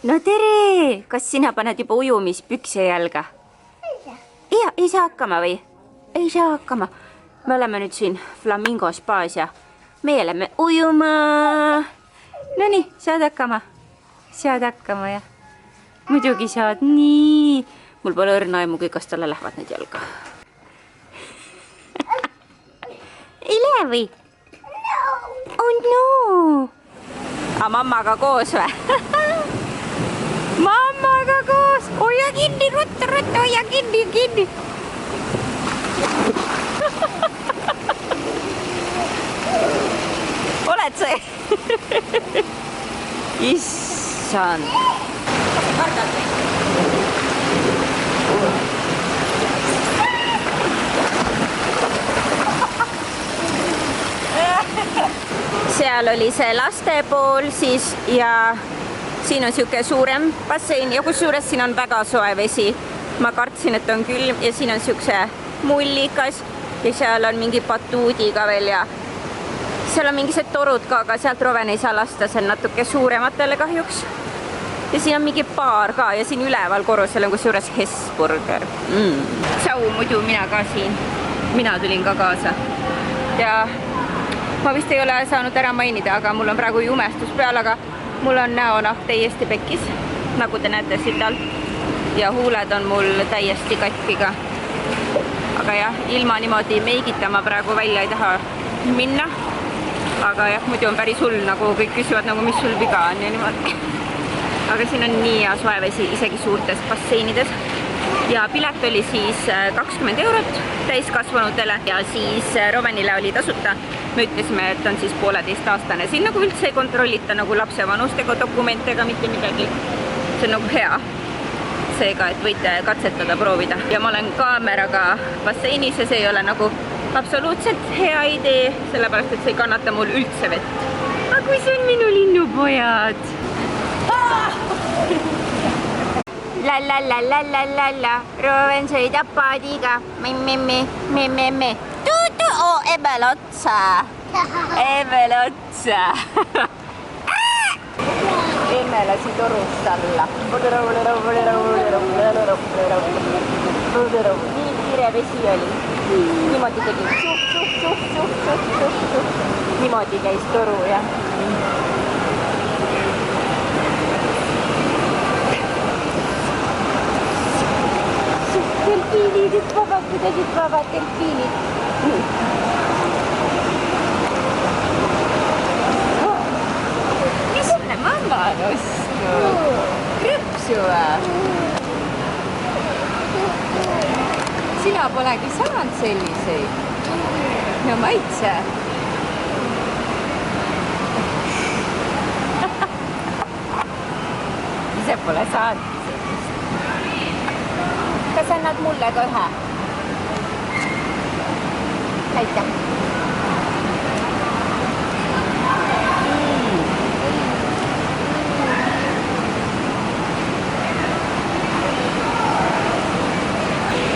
no tere! Kas sina paned juba ujumispükse jalga? Ei saa hakkama või? Ei saa hakkama. Me oleme nüüd siin Flamingo spaas ja meie lähme ujuma. Nonii, saad hakkama? Saad hakkama, jah? Muidugi saad. Nii. Mul pole õrna aimugi, kas talle lähevad need jalga. Ei lähe või? Oh no! Mammaga koos või? Mammaga koos! Hoia kinni, ruttu, hoia kinni! Oled see? Issand! Kas sa kardad või? Seal oli see laste pool siis ja siin on siuke suurem bassein ja kusjuures siin on väga soe vesi. Ma kartsin, et on külm ja siin on siukse mullikas ja seal on mingi batuudiga veel ja seal on mingised torud ka, aga sealt Roven ei saa lasta, see on natuke suurematele kahjuks. Ja siin on mingi baar ka ja siin üleval korrusel on kusjuures Hesburger. Tšau, muidu mina ka siin. Mina tulin ka kaasa. Ja ma vist ei ole saanud ära mainida, aga mul on praegu jumestus peal, aga mul on näonahk täiesti pekkis, nagu te näete siit alt. Ja huuled on mul täiesti katkiga. Aga jah, ilma niimoodi meigita ma praegu välja ei taha minna. Aga jah, muidu on päris hull, nagu kõik küsivad, nagu mis sul viga on ja niimoodi. Aga siin on nii hea soe vesi, isegi suurtes basseinides. Ja pilet oli siis 20 eurot täiskasvanutele ja siis Rovenile oli tasuta. Me ütlesime, et on siis 1,5-aastane. Siin nagu üldse ei kontrollita nagu lapse vanustega dokumentega mitte midagi. See on nagu hea. Seega, et võite katsetada, proovida. Ja ma olen kaameraga basseinis ja see ei ole nagu absoluutselt hea idee, sellepärast, et see ei kannata mul üldse vett. Aga kui see on minu linnupojad? La. Roven sõidab paadiga. Me. Tuutu, ebel otsa. Emme lasi torust alla. Nii kiire vesi oli. Niimoodi tegi. Niimoodi käis toru, jah. Delfiinid, nüüd vabad delfiinid. Mis sulle mamma on ostnud? Krõpsu või? Sina polegi saanud selliseid. No maitse. Ise pole saanud. Kas annad mulle ka ühe? Aitäh.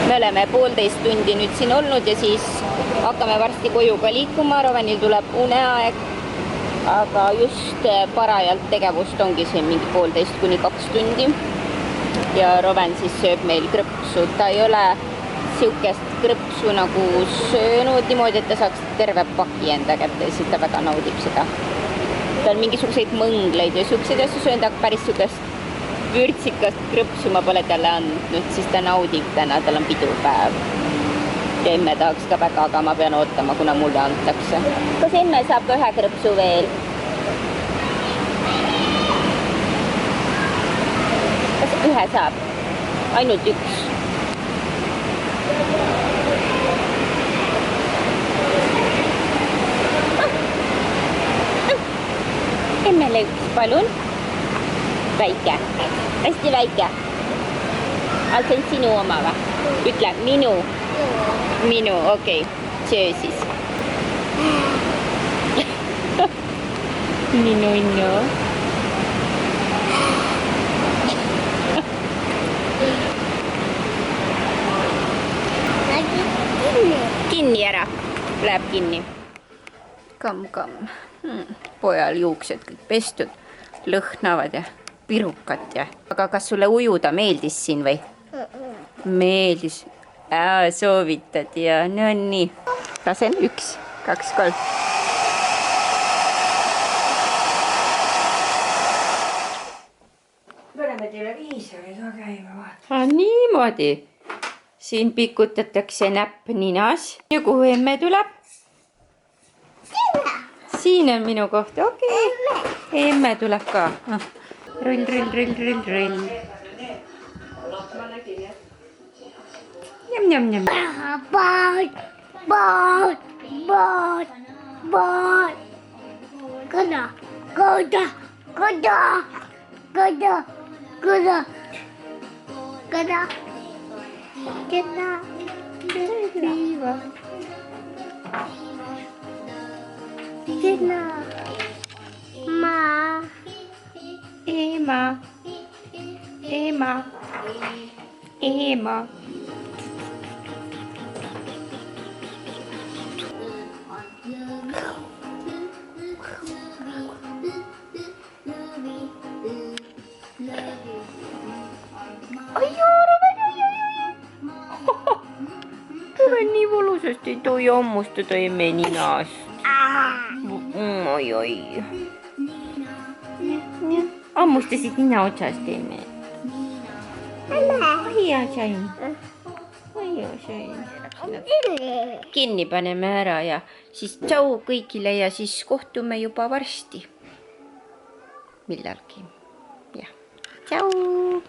Me oleme 1,5 tundi nüüd siin olnud ja siis hakkame varsti koju ka liikuma. Rovenil tuleb uneaeg, aga just parajalt tegevust ongi siin mingi 1,5 kuni 2 tundi. Ja Roven siis sööb meil krõpsu. Ta ei ole siukest krõpsu nagu söönud niimoodi, et ta saaks terve paki enda kätte ja siis ta väga naudib seda. Ta on mingisuguseid mõngleid ja siukseid asju söönud, aga päris siukest vürtsikast krõpsu ma pole talle andnud, siis ta naudib täna, tal on pidupäev. Ja emme tahaks ka väga, aga ma pean ootama, kuna mulle antakse. Kas emme saab ka ühe krõpsu veel? Kas ühe saab? Ainult üks. Emmele üks, palun. Väike. Hästi väike. Aga see on sinu oma või? Ütle, minu. Minu, okei. Söö siis. Minu. Kinni ära. Läheb kinni. Kamm. Pojal juuksed kõik pestud. Lõhnavad ja pirukat ja. Aga kas sulle ujuda meeldis siin või? Meeldis. Soovitad ja no nii. Lasen 1, 2, 3. Paneme televiisori ka käima vaatama. Niimoodi. Siin pikutatakse näpp ninas. Ja kuhu emme tuleb? Siin on minu koht, okei. Emme tuleb ka. Rull, rull, rull, rull, rull. Njam, njam, njam. Ball. Gonna. Ma. Ema. Tulen nii valusasti, ei tohi hammustada emme ninast. Oi. Hammustasid nina otsast emme. Sain. Kinni paneme ära ja siis tšau kõigile ja siis kohtume juba varsti. Millalgi. Jah. Tšau.